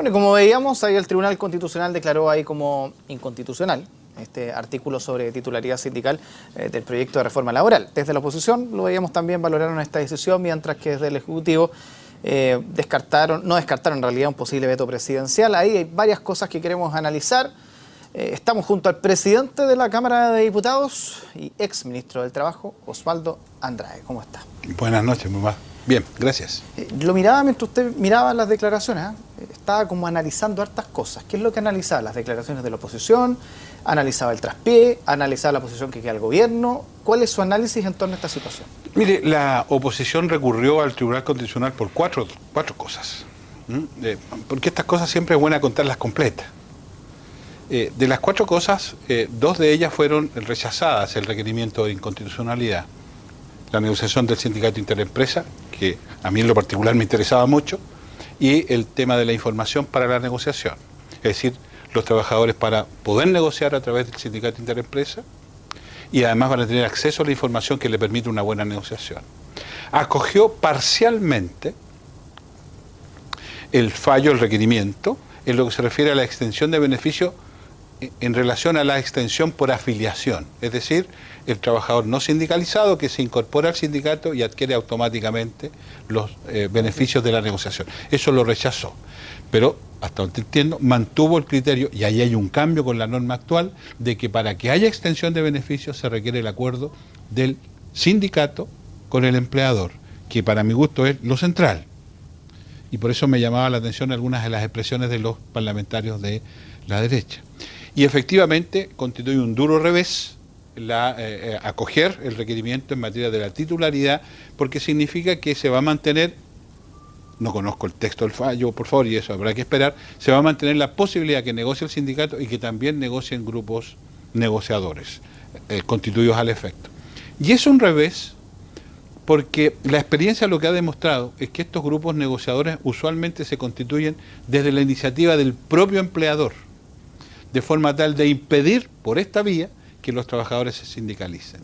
Bueno, como veíamos, ahí el Tribunal Constitucional declaró ahí como inconstitucional este artículo sobre titularidad sindical del proyecto de reforma laboral. Desde la oposición, lo veíamos también, valoraron esta decisión, mientras que desde el Ejecutivo no descartaron en realidad un posible veto presidencial. Ahí hay varias cosas que queremos analizar. Estamos junto al presidente de la Cámara de Diputados y ex ministro del Trabajo, Osvaldo Andrade. ¿Cómo está? Buenas noches, mamá. Bien, gracias. Lo miraba mientras usted miraba las declaraciones, estaba como analizando hartas cosas. ¿Qué es lo que analizaba? Las declaraciones de la oposición, analizaba el traspié, analizaba la posición que queda el gobierno. ¿Cuál es su análisis en torno a esta situación? Mire, la oposición recurrió al Tribunal Constitucional por cuatro cosas. Porque estas cosas siempre es buena contarlas completas. De las cuatro cosas, dos de ellas fueron rechazadas, el requerimiento de inconstitucionalidad. La negociación del sindicato interempresa, que a mí en lo particular me interesaba mucho, y el tema de la información para la negociación. Es decir, los trabajadores para poder negociar a través del sindicato interempresa y además van a tener acceso a la información que le permite una buena negociación. Acogió parcialmente el fallo, el requerimiento, en lo que se refiere a la extensión de beneficio en relación a la extensión por afiliación, es decir, el trabajador no sindicalizado que se incorpora al sindicato y adquiere automáticamente los beneficios de la negociación. Eso lo rechazó, pero hasta donde entiendo mantuvo el criterio, y ahí hay un cambio con la norma actual, de que para que haya extensión de beneficios se requiere el acuerdo del sindicato con el empleador, que para mi gusto es lo central. Y por eso me llamaba la atención algunas de las expresiones de los parlamentarios de la derecha. Y efectivamente constituye un duro revés acoger el requerimiento en materia de la titularidad, porque significa que se va a mantener, no conozco el texto del fallo, por favor, y eso habrá que esperar, se va a mantener la posibilidad que negocie el sindicato y que también negocien grupos negociadores constituidos al efecto. Y es un revés porque la experiencia lo que ha demostrado es que estos grupos negociadores usualmente se constituyen desde la iniciativa del propio empleador, de forma tal de impedir por esta vía que los trabajadores se sindicalicen.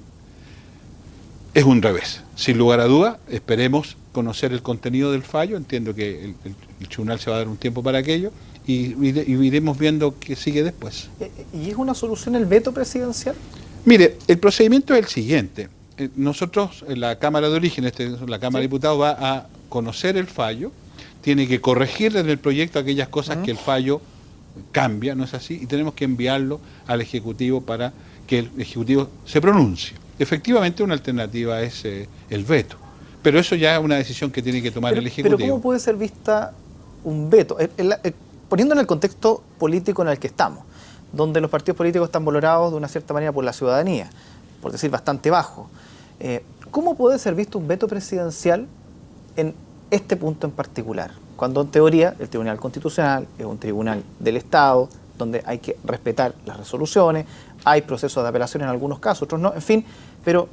Es un revés. Sin lugar a duda, esperemos conocer el contenido del fallo. Entiendo que el tribunal se va a dar un tiempo para aquello y iremos viendo qué sigue después. ¿Y es una solución el veto presidencial? Mire, el procedimiento es el siguiente. Nosotros, la Cámara de Origen, la Cámara de Diputados va a conocer el fallo, tiene que corregir en el proyecto aquellas cosas que el fallo cambia, ¿no es así? Y tenemos que enviarlo al Ejecutivo para que el Ejecutivo se pronuncie. Efectivamente, una alternativa es el veto, pero eso ya es una decisión que tiene que tomar el Ejecutivo. Pero ¿cómo puede ser vista un veto? Poniendo en el contexto político en el que estamos, donde los partidos políticos están valorados de una cierta manera por la ciudadanía, por decir bastante bajo, ¿cómo puede ser visto un veto presidencial en este punto en particular? Cuando en teoría el Tribunal Constitucional es un tribunal del Estado, donde hay que respetar las resoluciones, hay procesos de apelación en algunos casos, otros no, en fin, pero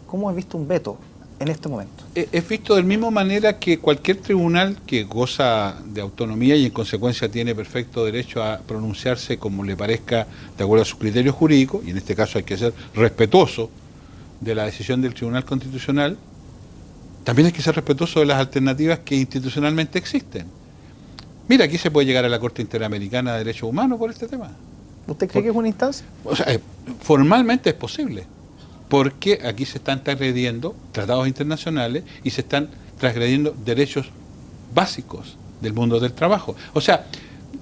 ¿cómo es visto un veto en este momento? Es visto de la misma manera que cualquier tribunal que goza de autonomía y en consecuencia tiene perfecto derecho a pronunciarse como le parezca de acuerdo a sus criterios jurídicos, y en este caso hay que ser respetuoso de la decisión del Tribunal Constitucional. También hay que ser respetuoso de las alternativas que institucionalmente existen. Mira, aquí se puede llegar a la Corte Interamericana de Derechos Humanos por este tema. ¿Usted cree que es una instancia? O sea, formalmente es posible, porque aquí se están transgrediendo tratados internacionales y se están transgrediendo derechos básicos del mundo del trabajo. O sea,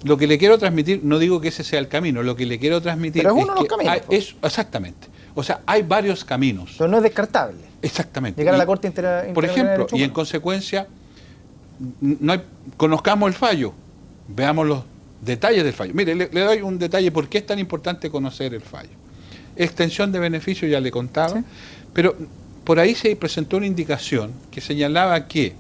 lo que le quiero transmitir, no digo que ese sea el camino, lo que le quiero transmitir pero es uno de los caminos, exactamente. O sea, hay varios caminos. Pero no es descartable. Exactamente. Llegar a la Corte Interamericana. Por ejemplo, y en consecuencia, conozcamos el fallo, veamos los detalles del fallo. Mire, le doy un detalle por qué es tan importante conocer el fallo. Extensión de beneficios, ya le contaba, ¿sí? Pero por ahí se presentó una indicación que señalaba que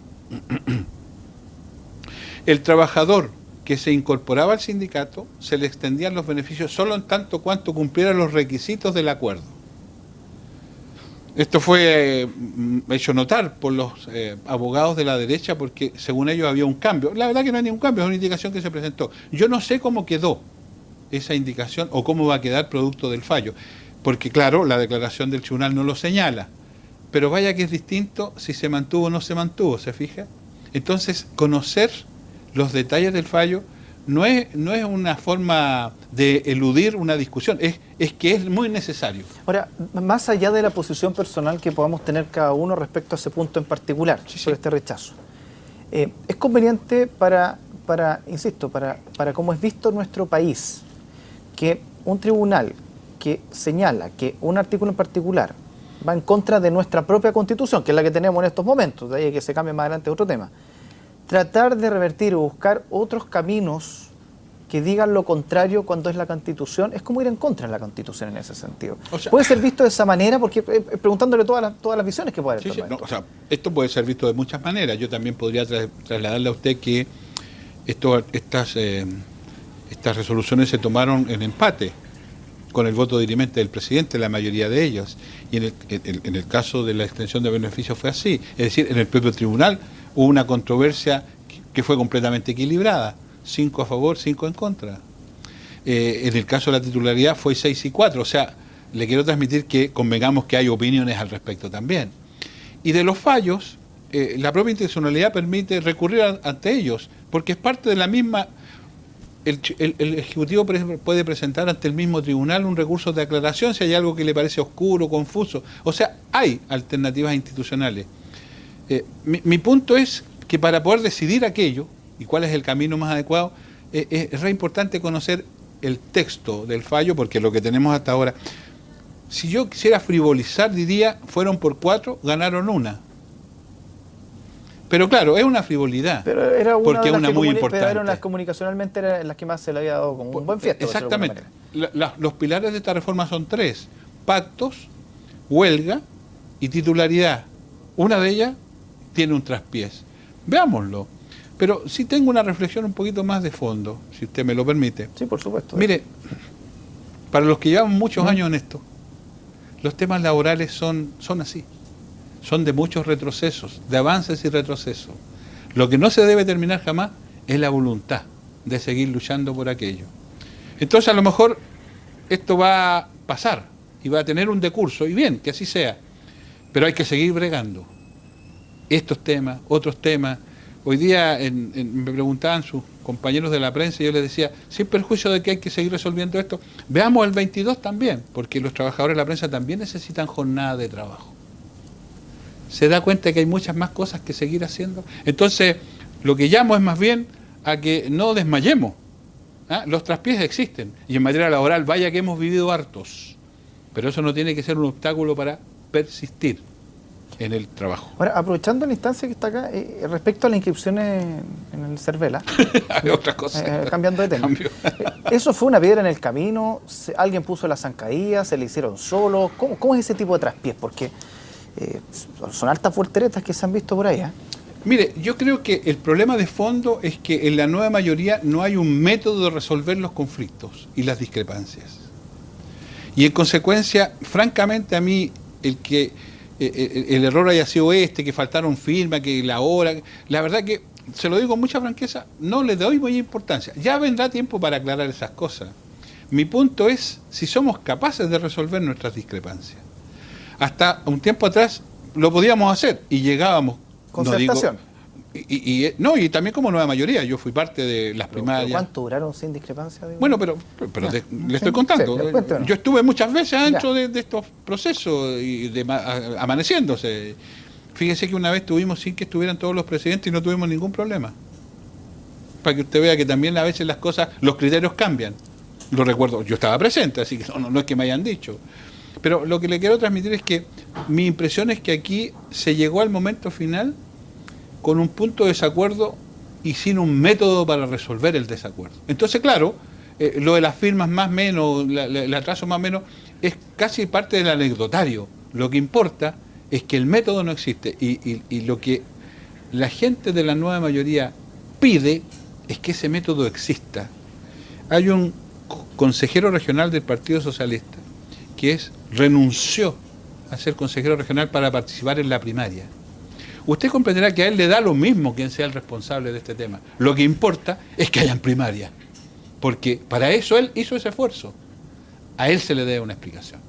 el trabajador que se incorporaba al sindicato se le extendían los beneficios solo en tanto cuanto cumpliera los requisitos del acuerdo. Esto fue hecho notar por los abogados de la derecha porque según ellos había un cambio. La verdad que no hay ningún cambio, es una indicación que se presentó. Yo no sé cómo quedó esa indicación o cómo va a quedar producto del fallo, porque claro, la declaración del tribunal no lo señala, pero vaya que es distinto si se mantuvo o no se mantuvo, ¿se fija? Entonces, conocer los detalles del fallo no es una forma de eludir una discusión, es que es muy necesario. Ahora, más allá de la posición personal que podamos tener cada uno respecto a ese punto en particular, sobre este rechazo, es conveniente insisto, para cómo es visto nuestro país, que un tribunal que señala que un artículo en particular va en contra de nuestra propia Constitución, que es la que tenemos en estos momentos, de ahí que se cambie más adelante otro tema, tratar de revertir o buscar otros caminos que digan lo contrario cuando es la Constitución, es como ir en contra de la Constitución en ese sentido. O sea, puede ser visto de esa manera, porque preguntándole todas las visiones que puede haber. Sí, no, o sea, esto puede ser visto de muchas maneras. Yo también podría trasladarle a usted que estas resoluciones se tomaron en empate, con el voto dirimente del presidente, la mayoría de ellos. Y en el caso de la extensión de beneficios fue así. Es decir, en el propio tribunal hubo una controversia que fue completamente equilibrada. 5 a favor, 5 en contra. En el caso de la titularidad fue 6 y 4. O sea, le quiero transmitir que convengamos que hay opiniones al respecto también. Y de los fallos, la propia institucionalidad permite recurrir ante ellos, porque es parte de la misma... El Ejecutivo puede presentar ante el mismo tribunal un recurso de aclaración si hay algo que le parece oscuro, confuso. O sea, hay alternativas institucionales. Mi punto es que para poder decidir aquello, y cuál es el camino más adecuado, es re importante conocer el texto del fallo, porque lo que tenemos hasta ahora, si yo quisiera frivolizar, diría, fueron por 4, ganaron 1. Pero claro, es una frivolidad, pero era porque es una muy importante. Pero eran comunicacionalmente eran las que más se le había dado como un buen fiesta. Exactamente. Los pilares de esta reforma son 3: pactos, huelga y titularidad. Una de ellas tiene un traspiés. Veámoslo. Pero sí tengo una reflexión un poquito más de fondo, si usted me lo permite. Sí, por supuesto. Mire, para los que llevan muchos años en esto, los temas laborales son así. Son de muchos retrocesos, de avances y retrocesos. Lo que no se debe terminar jamás es la voluntad de seguir luchando por aquello. Entonces, a lo mejor esto va a pasar y va a tener un decurso, y bien, que así sea, pero hay que seguir bregando. Estos temas, otros temas. Hoy día me preguntaban sus compañeros de la prensa y yo les decía, sin perjuicio de que hay que seguir resolviendo esto, veamos el 22 también, porque los trabajadores de la prensa también necesitan jornada de trabajo. Se da cuenta que hay muchas más cosas que seguir haciendo. Entonces, lo que llamo es más bien a que no desmayemos. Los traspiés existen, y en materia laboral, vaya que hemos vivido hartos, pero eso no tiene que ser un obstáculo para persistir en el trabajo. Ahora, aprovechando la instancia que está acá, respecto a las inscripciones en el Cervela, otra cosa. Cambiando de tema. ¿Eso fue una piedra en el camino? ¿Alguien puso la zancadilla? ¿Se le hicieron solos? ¿Cómo es ese tipo de traspiés? Porque son altas volteretas que se han visto por ahí. Mire, yo creo que el problema de fondo es que en la nueva mayoría no hay un método de resolver los conflictos y las discrepancias. Y en consecuencia, francamente a mí, el error haya sido que faltaron firmas, que la hora... La verdad que, se lo digo con mucha franqueza, no le doy mucha importancia. Ya vendrá tiempo para aclarar esas cosas. Mi punto es si somos capaces de resolver nuestras discrepancias. Hasta un tiempo atrás lo podíamos hacer y llegábamos... Concertación. Y también como nueva mayoría. Yo fui parte de las primarias. ¿Pero cuánto duraron sin discrepancia? Bueno, pero le estoy contando. Sí, yo estuve muchas veces dentro de estos procesos y amaneciéndose. Fíjese que una vez tuvimos sin que estuvieran todos los presidentes y no tuvimos ningún problema. Para que usted vea que también a veces las cosas, los criterios cambian. Lo recuerdo, yo estaba presente, así que no es que me hayan dicho. Pero lo que le quiero transmitir es que mi impresión es que aquí se llegó al momento final con un punto de desacuerdo y sin un método para resolver el desacuerdo. Entonces, claro, lo de las firmas más o menos, el atraso más o menos, es casi parte del anecdotario. Lo que importa es que el método no existe y lo que la gente de la nueva mayoría pide es que ese método exista. Hay un consejero regional del Partido Socialista que renunció a ser consejero regional para participar en la primaria. Usted comprenderá que a él le da lo mismo quien sea el responsable de este tema. Lo que importa es que hayan primaria, porque para eso él hizo ese esfuerzo. A él se le debe una explicación.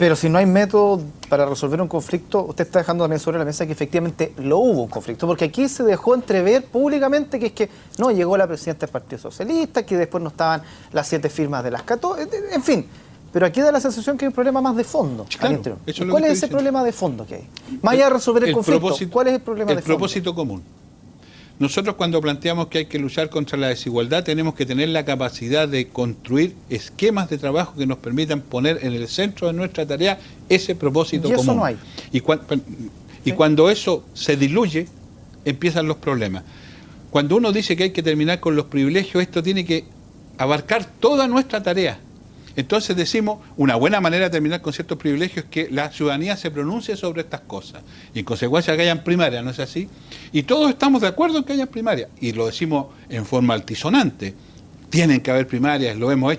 Pero si no hay método para resolver un conflicto, usted está dejando también sobre la mesa que efectivamente lo hubo un conflicto, porque aquí se dejó entrever públicamente que es que no llegó la presidenta del Partido Socialista, que después no estaban las 7 firmas de las 14, en fin. Pero aquí da la sensación que hay un problema más de fondo. Claro, ¿Y cuál es ese problema de fondo que hay? Más allá de resolver el conflicto, ¿cuál es el problema de fondo? El propósito común. Nosotros cuando planteamos que hay que luchar contra la desigualdad tenemos que tener la capacidad de construir esquemas de trabajo que nos permitan poner en el centro de nuestra tarea ese propósito común. Y eso no hay. Y cuando eso se diluye, empiezan los problemas. Cuando uno dice que hay que terminar con los privilegios, esto tiene que abarcar toda nuestra tarea. Entonces decimos, una buena manera de terminar con ciertos privilegios es que la ciudadanía se pronuncie sobre estas cosas. Y en consecuencia que hayan primarias, ¿no es así? Y todos estamos de acuerdo en que hayan primarias. Y lo decimos en forma altisonante. Tienen que haber primarias, lo hemos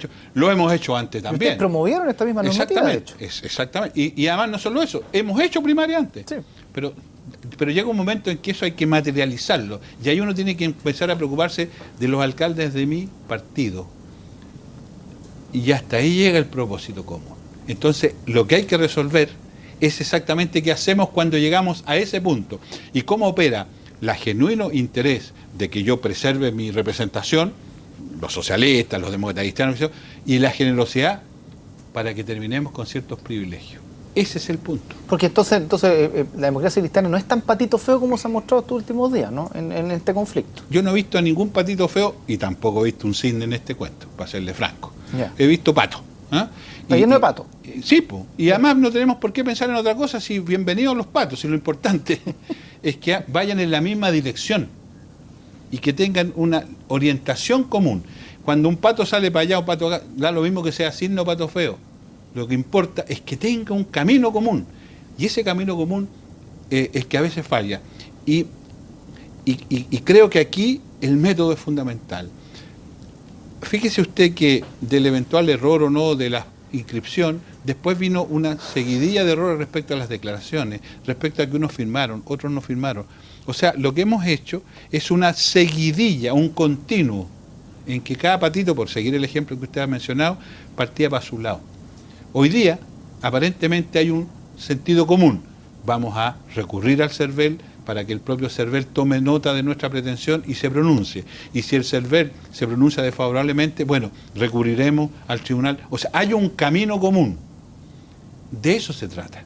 hecho antes también. Ustedes promovieron esta misma normativa, de hecho. Exactamente. Y además no solo eso, hemos hecho primaria antes. Sí. Pero llega un momento en que eso hay que materializarlo. Y ahí uno tiene que empezar a preocuparse de los alcaldes de mi partido. Y hasta ahí llega el propósito común. Entonces, lo que hay que resolver es exactamente qué hacemos cuando llegamos a ese punto y cómo opera el genuino interés de que yo preserve mi representación, los socialistas, los demócratas cristianos, y la generosidad para que terminemos con ciertos privilegios. Ese es el punto. Porque entonces la democracia cristiana no es tan patito feo como se ha mostrado estos últimos días, ¿no? En este conflicto. Yo no he visto a ningún patito feo y tampoco he visto un cisne en este cuento, para serle franco. Ya. He visto pato. Está lleno de patos. Sí, y además no tenemos por qué pensar en otra cosa, si bienvenidos los patos, y lo importante es que vayan en la misma dirección y que tengan una orientación común. Cuando un pato sale para allá o pato acá, da lo mismo que sea cisne o pato feo. Lo que importa es que tenga un camino común. Y ese camino común es que a veces falla. Y creo que aquí el método es fundamental. Fíjese usted que del eventual error o no de la inscripción, después vino una seguidilla de errores respecto a las declaraciones, respecto a que unos firmaron, otros no firmaron. O sea, lo que hemos hecho es una seguidilla, un continuo, en que cada patito, por seguir el ejemplo que usted ha mencionado, partía para su lado. Hoy día, aparentemente hay un sentido común. Vamos a recurrir al CERVEL para que el propio CERVEL tome nota de nuestra pretensión y se pronuncie. Y si el CERVEL se pronuncia desfavorablemente, bueno, recurriremos al tribunal. O sea, hay un camino común. De eso se trata.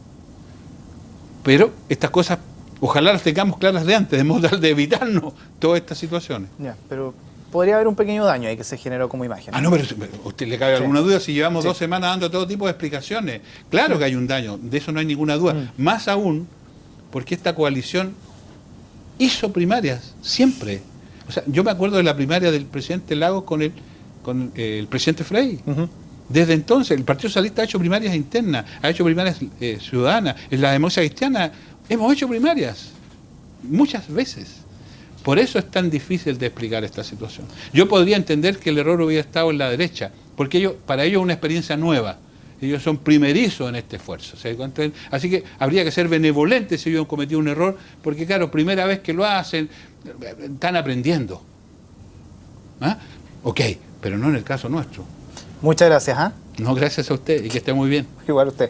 Pero estas cosas, ojalá las tengamos claras de antes, de modo tal de evitarnos todas estas situaciones. Ya, pero podría haber un pequeño daño ahí que se generó como imagen. Ah, no, pero ¿a usted le cabe alguna duda si llevamos 2 semanas dando todo tipo de explicaciones? Claro que hay un daño, de eso no hay ninguna duda. Más aún, porque esta coalición hizo primarias, siempre. O sea, yo me acuerdo de la primaria del presidente Lagos con el presidente Frey. Desde entonces, el Partido Socialista ha hecho primarias internas, ha hecho primarias ciudadanas. En la democracia cristiana hemos hecho primarias muchas veces. Por eso es tan difícil de explicar esta situación. Yo podría entender que el error hubiera estado en la derecha, porque para ellos es una experiencia nueva. Ellos son primerizos en este esfuerzo. Así que habría que ser benevolentes si ellos han cometido un error, porque claro, primera vez que lo hacen, están aprendiendo. Ok, pero no en el caso nuestro. Muchas gracias. No, gracias a usted y que esté muy bien. Igual usted.